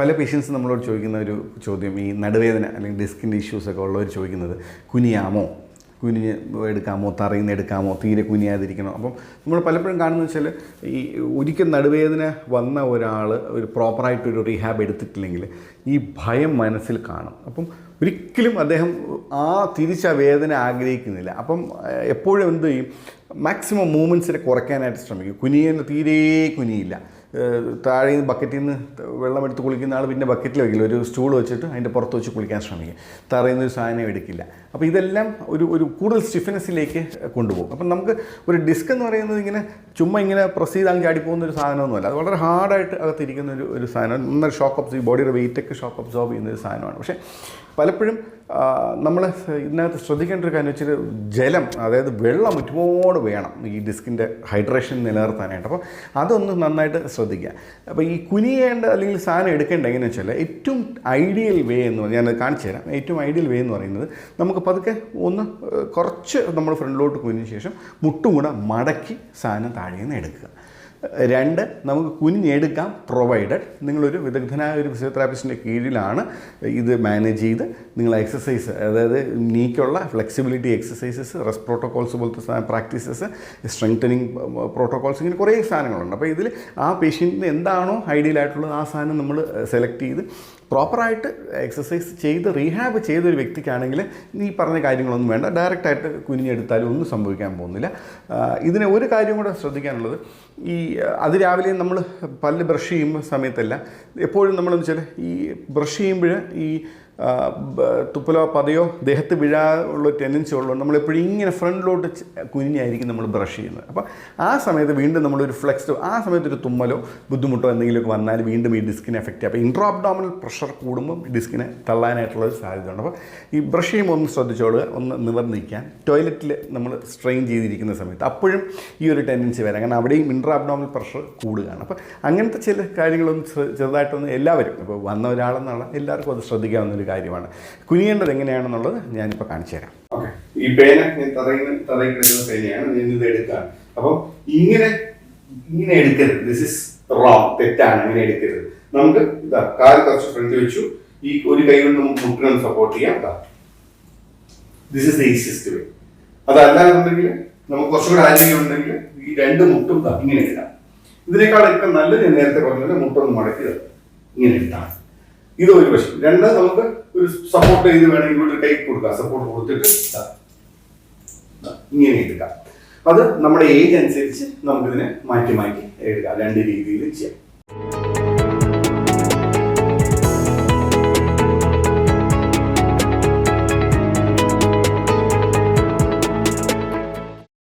പല പേഷ്യൻസ് നമ്മളോട് ചോദിക്കുന്ന ഒരു ചോദ്യം, ഈ നടുവേദന അല്ലെങ്കിൽ ഡിസ്കിൻ്റെ ഇഷ്യൂസൊക്കെ ഉള്ളവർ ചോദിക്കുന്നത് കുനിയാമോ, കുനിഞ്ഞ് എടുക്കാമോ, തറയിൽ നിന്ന് എടുക്കാമോ, തീരെ കുനിയാതിരിക്കണോ. അപ്പം നമ്മൾ പലപ്പോഴും കാണുന്നത് വെച്ചാൽ ഈ ഒരിക്കൽ നടുവേദന വന്ന ഒരാൾ ഒരു പ്രോപ്പറായിട്ടൊരു റീഹാബ് എടുത്തിട്ടില്ലെങ്കിൽ ഈ ഭയം മനസ്സിൽ കാണും. അപ്പം ഒരിക്കലും അദ്ദേഹം തിരിച്ച വേദന ആഗ്രഹിക്കുന്നില്ല. അപ്പം എപ്പോഴും എന്ത് ചെയ്യും, മാക്സിമം മൂവ്മെൻറ്റ്സിനെ കുറയ്ക്കാനായിട്ട് ശ്രമിക്കും. തീരെ കുനിയില്ല. താഴെ നിന്ന് ബക്കറ്റിൽ നിന്ന് വെള്ളമെടുത്ത് കുളിക്കുന്ന ആൾ പിന്നെ ബക്കറ്റിൽ വയ്ക്കില്ല, ഒരു സ്റ്റൂൾ വെച്ചിട്ട് അതിൻ്റെ പുറത്ത് വെച്ച് കുളിക്കാൻ ശ്രമിക്കും. തറയിൽ നിന്ന് ഒരു സാധനം എടുക്കില്ല. അപ്പോൾ ഇതെല്ലാം ഒരു കൂടുതൽ സ്റ്റിഫ്നെസ്സിലേക്ക് കൊണ്ടുപോകും. അപ്പം നമുക്ക് ഒരു ഡിസ്ക് എന്ന് പറയുന്നത് ഇങ്ങനെ ചുമ്മാ ഇങ്ങനെ പ്രസ് ചെയ്താൽ ചാടിപ്പോകുന്ന ഒരു സാധനമൊന്നുമല്ല. അത് വളരെ ഹാർഡായിട്ട് അകത്തിരിക്കുന്ന ഒരു സാധനം. നന്നായി ഷോക്ക് അബ്സോർബ്, ബോഡിയുടെ വെയിറ്റൊക്കെ ഷോക്ക് അബ്സോർബ് ചെയ്യുന്ന ഒരു സാധനമാണ്. പക്ഷേ പലപ്പോഴും നമ്മൾ ഇതിനകത്ത് ശ്രദ്ധിക്കേണ്ട ഒരു കാര്യം വെച്ചാൽ ജലം, അതായത് വെള്ളം ഒരുപാട് വേണം ഈ ഡിസ്കിൻ്റെ ഹൈഡ്രേഷൻ നിലനിർത്താനായിട്ട്. അപ്പോൾ അതൊന്ന് നന്നായിട്ട് ശ്രദ്ധിക്കുക. അപ്പോൾ ഈ കുനിയേണ്ട അല്ലെങ്കിൽ സാധനം എടുക്കേണ്ട എങ്ങനെയാണെന്ന് വെച്ചാൽ ഏറ്റവും ഐഡിയൽ വേ എന്ന് പറഞ്ഞാൽ ഞാനത് കാണിച്ചു തരാം. ഏറ്റവും ഐഡിയൽ വേ എന്ന് പറയുന്നത് നമുക്ക് പതുക്കെ കുറച്ച് നമ്മൾ ഫ്രണ്ടിലോട്ട് കുനിഞ്ഞ ശേഷം മുട്ടും കൂടെ മടക്കി സാധനം താഴെ നിന്ന് എടുക്കുക. 2, നമുക്ക് കുനിഞ്ഞെടുക്കാം, പ്രൊവൈഡഡ് നിങ്ങളൊരു വിദഗ്ധനായ ഒരു ഫിസിയോതെറാപ്പിസ്റ്റിൻ്റെ കീഴിലാണ് ഇത് മാനേജ് ചെയ്ത് നിങ്ങൾ എക്സസൈസ്, അതായത് നീക്കുള്ള ഫ്ലെക്സിബിലിറ്റി എക്സസൈസസ്, റെസ്റ്റ് പ്രോട്ടോകോൾസ് പോലത്തെ പ്രാക്ടീസസ്, സ്ട്രെങ്തനിങ് പ്രോട്ടോകോൾസ്, ഇങ്ങനെ കുറേ സാധനങ്ങളുണ്ട്. അപ്പോൾ ഇതിൽ ആ പേഷ്യൻറ്റിന് എന്താണോ ഐഡിയൽ ആയിട്ടുള്ളത് ആ സാധനം നമ്മൾ സെലക്ട് ചെയ്ത് പ്രോപ്പറായിട്ട് എക്സസൈസ് ചെയ്ത് റീഹാബ് ചെയ്തൊരു വ്യക്തിക്കാണെങ്കിൽ ഈ പറഞ്ഞ കാര്യങ്ങളൊന്നും വേണ്ട, ഡയറക്റ്റായിട്ട് കുനിഞ്ഞെടുത്താലും ഒന്നും സംഭവിക്കാൻ പോകുന്നില്ല. ഇതിന് ഒരു കാര്യം കൂടെ ശ്രദ്ധിക്കാനുള്ളത്, ഈ അതിരാവിലെ നമ്മൾ പല്ല് ബ്രഷ് ചെയ്യുമ്പോൾ സമയത്തല്ല, എപ്പോഴും നമ്മളെന്ന് വെച്ചാൽ ഈ ബ്രഷ് ചെയ്യുമ്പോൾ ഈ തുപ്പലോ പതയോ ദേഹത്ത് വീഴാനുള്ള ടെൻഡൻസി ഉള്ളതുകൊണ്ട് നമ്മളെപ്പോഴും ഇങ്ങനെ ഫ്രണ്ടിലോട്ട് കുനിഞ്ഞായിരിക്കും നമ്മൾ ബ്രഷ് ചെയ്യുന്നത്. അപ്പോൾ ആ സമയത്ത് വീണ്ടും നമ്മളൊരു ഫ്ലെക്സ്ഡ്, ആ സമയത്തൊരു തുമ്മലോ ബുദ്ധിമുട്ടോ എന്തെങ്കിലുമൊക്കെ വന്നാൽ വീണ്ടും ഈ ഡിസ്കിനെ എഫക്റ്റ് ചെയ്യും. അപ്പോൾ ഇൻട്രോ അബ്ഡോമിനൽ പ്രഷർ കൂടുമ്പോൾ ഡിസ്കിനെ തള്ളാനായിട്ടുള്ള ഒരു സാധ്യതയുണ്ട്. അപ്പോൾ ഈ ബ്രഷ് ചെയ്യുമ്പോൾ ഒന്ന് ശ്രദ്ധിച്ചോളുക, ഒന്ന് നിവർന്നിരിക്കാൻ. ടോയ്ലറ്റിൽ നമ്മൾ സ്ട്രെയിൻ ചെയ്തിരിക്കുന്ന സമയത്ത് അപ്പോഴും ഈ ഒരു ടെൻഡൻസി വരാം, കാരണം അവിടെയും ഇൻട്രോ അബ്ഡോമിനൽ പ്രഷർ കൂടുകയാണ്. അപ്പോൾ അങ്ങനത്തെ ചില കാര്യങ്ങളൊന്നും ചെറുതായിട്ടൊന്ന് എല്ലാവരും, ഇപ്പോൾ വന്ന ഒരാളെന്നുള്ള എല്ലാവർക്കും അത് ശ്രദ്ധിക്കാവുന്ന കാര്യമാണ്. കുനിയേണ്ടത് എങ്ങനെയാണെന്നുള്ളത് ഞാനിപ്പോൾ കാണിച്ചു തരാം. ഓക്കെ, ഈ പേന തറയിടുന്ന പേനയാണ്, ഞാൻ ഇത് എടുക്കാം. അപ്പം ഇങ്ങനെ എടുക്കരുത്, ദിസ് ഇസ് റോങ്, തെറ്റാണ്, അങ്ങനെ എടുക്കരുത്. നമുക്ക് ഇതാ കാല് കുറച്ച് ഫ്രണ്ട് വെച്ചു, ഈ ഒരു കൈ കൊണ്ട് നമുക്ക് മുട്ടിനൊന്ന് സപ്പോർട്ട് ചെയ്യാം. ദിസ് ഇസ് ദ ഈസിയസ്റ്റ് വേ. അതല്ലാന്നുണ്ടെങ്കിൽ നമുക്ക് കുറച്ചുകൂടെ ആരോഗ്യം ഉണ്ടെങ്കിൽ ഈ 2 മുട്ടും ഇങ്ങനെ ഇടാം. ഇതിനേക്കാളൊക്കെ നല്ലത് ഞാൻ നേരത്തെ പറഞ്ഞത് മുട്ടൊന്ന് മടക്കി ഇങ്ങനെ ഇട്ടാണ്. ഇത് ഒരു വശം. 2, നമുക്ക് ഒരു സപ്പോർട്ട് ചെയ്ത് വേണമെങ്കിൽ ഒരു കൈ കൊടുക്കാം, സപ്പോർട്ട് കൊടുത്തിട്ട് ഇങ്ങനെ എടുക്കാം. അത് നമ്മുടെ ഏജ് അനുസരിച്ച് നമുക്കിതിനെ മാറ്റി എടുക്കാം. 2 രീതിയിൽ ചെയ്യാം.